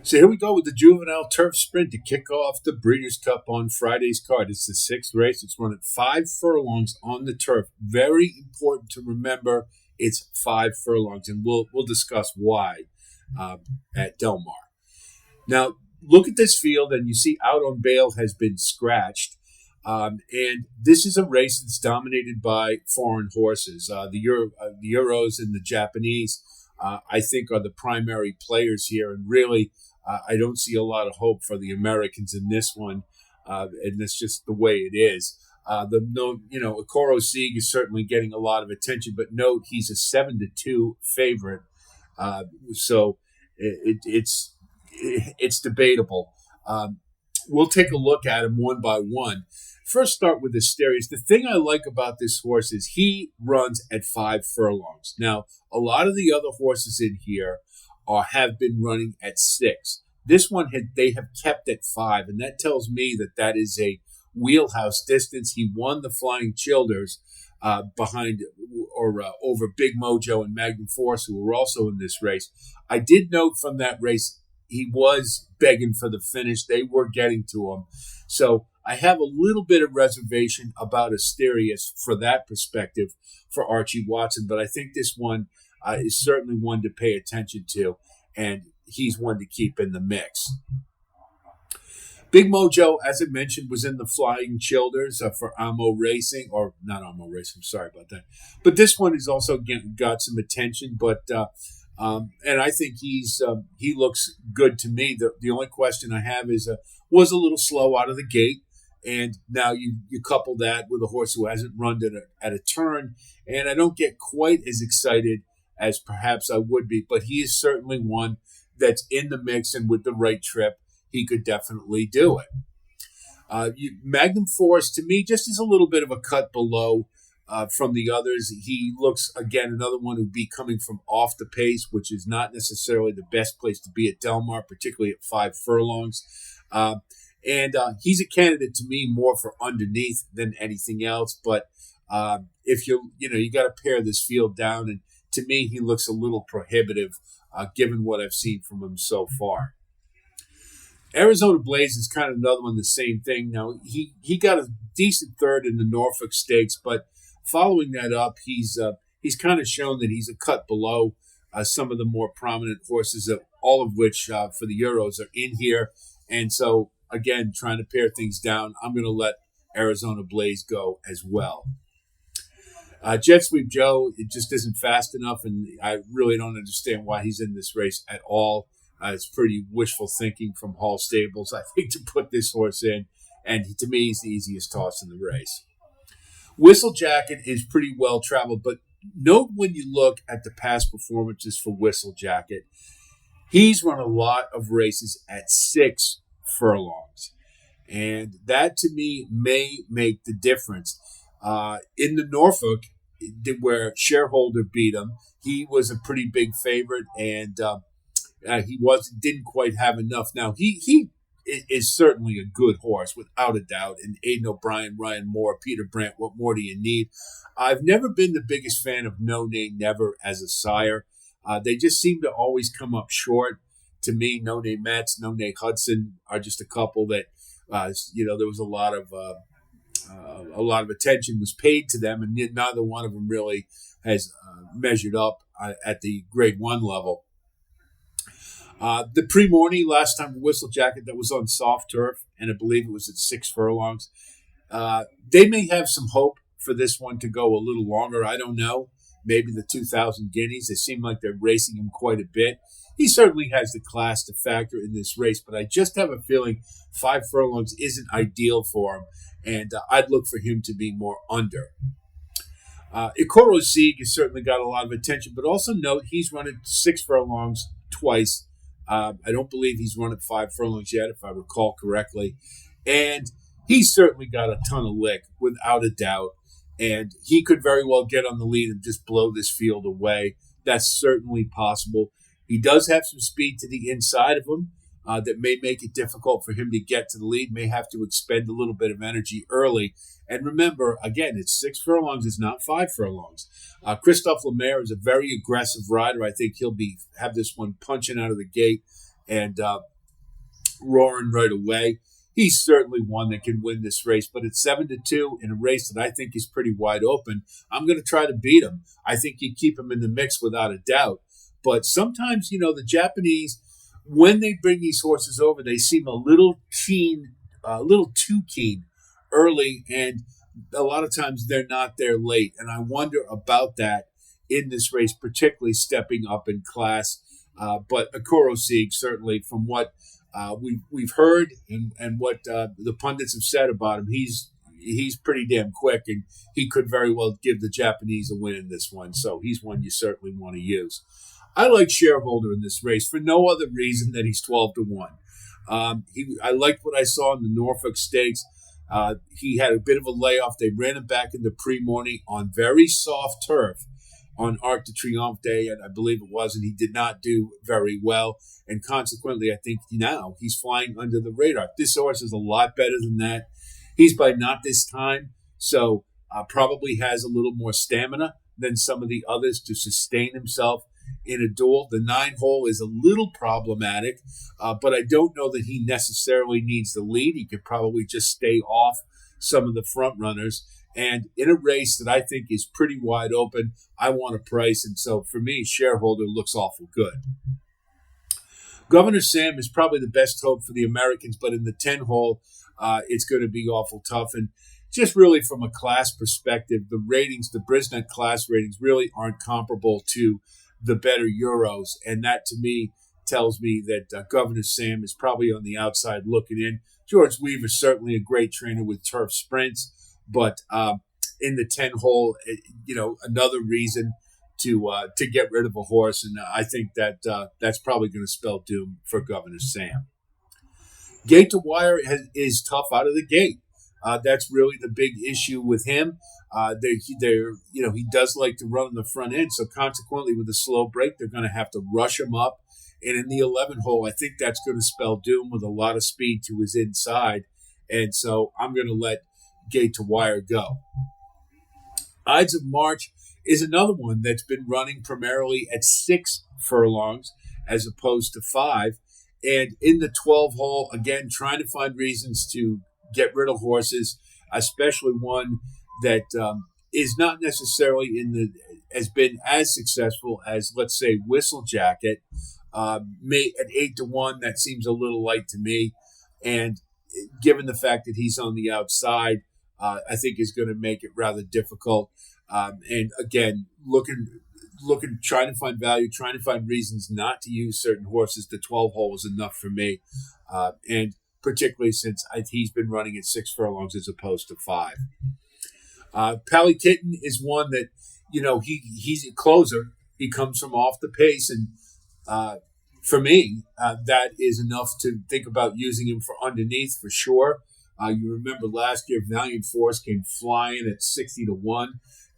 So here we go with the Juvenile Turf Sprint to kick off the Breeders' Cup on Friday's card. It's the sixth race. It's run at 5 furlongs on the turf. Very important to remember it's 5 furlongs, and we'll discuss why at Del Mar. Now, look at this field, and you see Out on Bail has been scratched. And this is a race that's dominated by foreign horses. The Euros and the Japanese, I think, are the primary players here. And really, I don't see a lot of hope for the Americans in this one. And that's just the way it is. Okoro Sieg is certainly getting a lot of attention, but note he's a 7-2 favorite. So it's debatable. We'll take a look at him one by one. First, start with Asterius. The thing I like about this horse is he runs at 5 furlongs. Now, a lot of the other horses in here have been running at 6. This one they have kept at 5, and that tells me that is a wheelhouse distance. He won the Flying Childers behind or over Big Mojo and Magnum Force, who were also in this race. I did note from that race he was begging for the finish. They were getting to him. So I have a little bit of reservation about Asterius for that perspective for Archie Watson, but I think this one is certainly one to pay attention to, and he's one to keep in the mix. Big Mojo, as I mentioned, was in the Flying Childers for Amo Racing, or not Amo Racing, sorry about that. But this one has also got some attention, and I think he looks good to me. The only question I have is was a little slow out of the gate, and now you couple that with a horse who hasn't run at a turn, and I don't get quite as excited as perhaps I would be. But he is certainly one that's in the mix, and with the right trip, he could definitely do it. Magnum Force, to me, just is a little bit of a cut below from the others. He looks, again, another one who'd be coming from off the pace, which is not necessarily the best place to be at Del Mar, particularly at 5 furlongs. And he's a candidate to me more for underneath than anything else. But if you got to pare this field down, and to me, he looks a little prohibitive given what I've seen from him so far. Arizona Blaze is kind of another one, the same thing. Now, he got a decent third in the Norfolk Stakes, but following that up, he's kind of shown that he's a cut below some of the more prominent horses, all of which for the Euros are in here. And so, again, trying to pare things down, I'm going to let Arizona Blaze go as well. Jet Sweep Joe, it just isn't fast enough, and I really don't understand why he's in this race at all. It's pretty wishful thinking from Hall Stables, I think, to put this horse in. And to me, he's the easiest toss in the race. Whistle Jacket is pretty well traveled, but note when you look at the past performances for Whistle Jacket, he's run a lot of races at 6 furlongs. And that, to me, may make the difference. In the Norfolk, where Shareholder beat him, he was a pretty big favorite, and he didn't quite have enough. Now, he is certainly a good horse, without a doubt. And Aidan O'Brien, Ryan Moore, Peter Brandt, what more do you need? I've never been the biggest fan of No Nay Never as a sire. They just seem to always come up short. To me, No Nay Metz, No Nay Hudson are just a couple that, there was a lot of attention was paid to them, and neither one of them really has measured up at the grade 1 level. The Pre-Morny last time Whistle Jacket, that was on soft turf, and I believe it was at 6 furlongs. They may have some hope for this one to go a little longer. I don't know. Maybe the 2,000 guineas. They seem like they're racing him quite a bit. He certainly has the class to factor in this race, but I just have a feeling 5 furlongs isn't ideal for him, and I'd look for him to be more under. Ikoro Sieg has certainly got a lot of attention, but also note he's run at 6 furlongs twice. I don't believe he's run at 5 furlongs yet, if I recall correctly. And he's certainly got a ton of lick, without a doubt. And he could very well get on the lead and just blow this field away. That's certainly possible. He does have some speed to the inside of him that may make it difficult for him to get to the lead, may have to expend a little bit of energy early. And remember, again, it's 6 furlongs, it's not 5 furlongs. Christophe Lemaire is a very aggressive rider. I think he'll have this one punching out of the gate. and roaring right away. He's certainly one that can win this race, but at 7-2 in a race that I think is pretty wide open, I'm going to try to beat him. I think you keep him in the mix without a doubt. But sometimes, the Japanese, when they bring these horses over, they seem a little keen, a little too keen early, and a lot of times they're not there late. And I wonder about that in this race, particularly stepping up in class. But Okoro Sieg, certainly from what we've heard and what the pundits have said about him, he's pretty damn quick, and he could very well give the Japanese a win in this one. So he's one you certainly want to use. I like Shareholder in this race for no other reason than he's 12-1. I liked what I saw in the Norfolk Stakes. He had a bit of a layoff. They ran him back in the pre-morning on very soft turf on Arc de Triomphe Day, and I believe it was, and he did not do very well. And consequently, I think now he's flying under the radar. This horse is a lot better than that. He's by not this time, so probably has a little more stamina than some of the others to sustain himself in a duel. The 9-hole is a little problematic, but I don't know that he necessarily needs the lead. He could probably just stay off some of the front runners. And in a race that I think is pretty wide open, I want a price. And so for me, Shareholder looks awful good. Governor Sam is probably the best hope for the Americans, but in the 10-hole, it's going to be awful tough. And just really from a class perspective, the ratings, the Brisnet class ratings really aren't comparable to the better Euros. And that to me tells me that Governor Sam is probably on the outside looking in. George Weaver's certainly a great trainer with turf sprints, but in the 10-hole, another reason to get rid of a horse, and I think that that's probably going to spell doom for Governor Sam. Gate to Wire is tough out of the gate. That's really the big issue with him. He does like to run on the front end, so consequently, with a slow break, they're going to have to rush him up. And in the 11-hole, I think that's going to spell doom with a lot of speed to his inside, and so I'm going to let Gate to Wire go. Ides of March is another one that's been running primarily at 6 furlongs as opposed to 5. And in the 12-hole, again, trying to find reasons to get rid of horses, especially one that is not necessarily has been as successful as, let's say, Whistle Jacket. At 8-1, that seems a little light to me. And given the fact that he's on the outside, I think is going to make it rather difficult. And again, trying to find value, trying to find reasons not to use certain horses. The 12-hole was enough for me. And particularly since he's been running at 6 furlongs as opposed to 5. Pally Kitten is one that, he's a closer. He comes from off the pace. And for me, that is enough to think about using him for underneath for sure. You remember last year, Valiant Force came flying at 60-1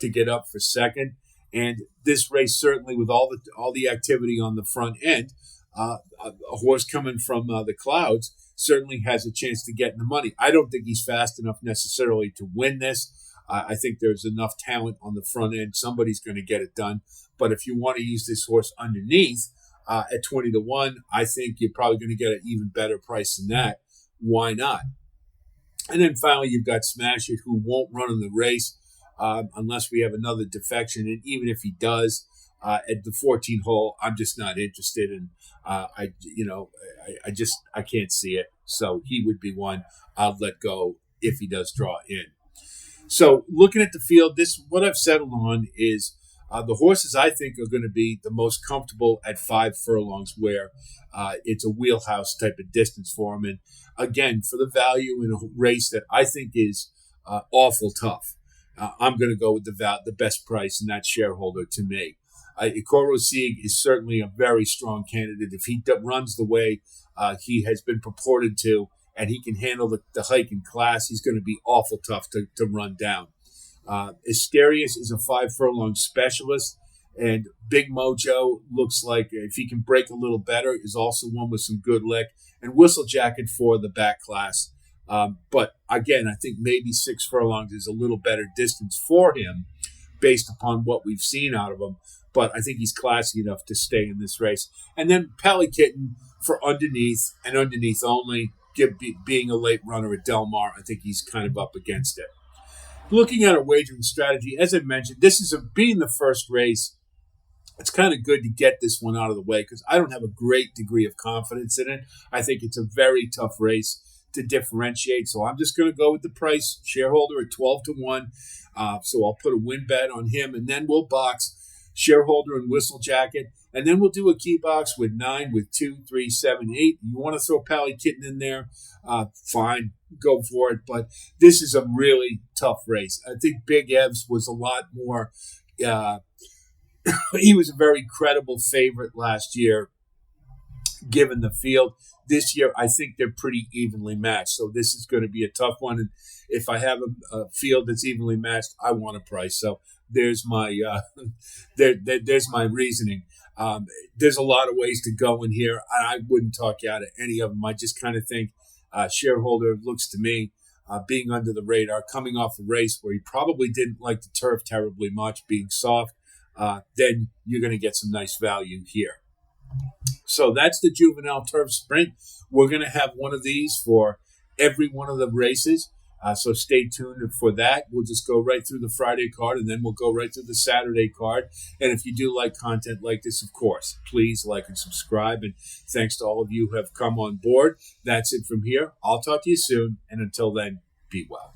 to get up for second. And this race, certainly with all the activity on the front end, a horse coming from the clouds certainly has a chance to get in the money. I don't think he's fast enough necessarily to win this. I think there's enough talent on the front end. Somebody's going to get it done. But if you want to use this horse underneath at 20-1, I think you're probably going to get an even better price than that. Why not? And then finally, you've got Smash It, who won't run in the race unless we have another defection. And even if he does, at the 14-hole, I'm just not interested. And I can't see it. So he would be one I'll let go if he does draw in. So looking at the field, what I've settled on is the horses I think are going to be the most comfortable at 5 furlongs, where it's a wheelhouse type of distance for them. And again, for the value in a race that I think is awful tough, I'm going to go with the best price, and that's Shareholder to me. Okoro Sieg is certainly a very strong candidate. If he runs the way he has been purported to, and he can handle the hike in class, he's going to be awful tough to run down. Asterius is a 5 furlong specialist, and Big Mojo looks like, if he can break a little better, is also one with some good lick, and Whistle Jacket for the back class. But again, I think maybe 6 furlongs is a little better distance for him based upon what we've seen out of him. But I think he's classy enough to stay in this race. And then Pally Kitten for underneath and underneath only. Being a late runner at Del Mar, I think he's kind of up against it. Looking at a wagering strategy, as I mentioned, this is being the first race. It's kind of good to get this one out of the way because I don't have a great degree of confidence in it. I think it's a very tough race to differentiate. So I'm just going to go with the price shareholder at 12-1. So I'll put a win bet on him, and then we'll box shareholder and whistle jacket. And then we'll do a key box with 9, with 2, 3, 7, 8. You want to throw Pally Kitten in there? Fine, go for it. But this is a really tough race. I think Big Evs was a lot more. He was a very credible favorite last year, given the field. This year, I think they're pretty evenly matched. So this is going to be a tough one. And if I have a field that's evenly matched, I want a price. So there's my there's my reasoning. There's a lot of ways to go in here. I wouldn't talk you out of any of them. I just kind of think shareholder looks to me being under the radar, coming off a race where he probably didn't like the turf terribly much, being soft. Then you're going to get some nice value here. So that's the Juvenile Turf Sprint. We're going to have one of these for every one of the races. So stay tuned for that. We'll just go right through the Friday card, and then we'll go right through the Saturday card. And if you do like content like this, of course, please like and subscribe. And thanks to all of you who have come on board. That's it from here. I'll talk to you soon. And until then, be well.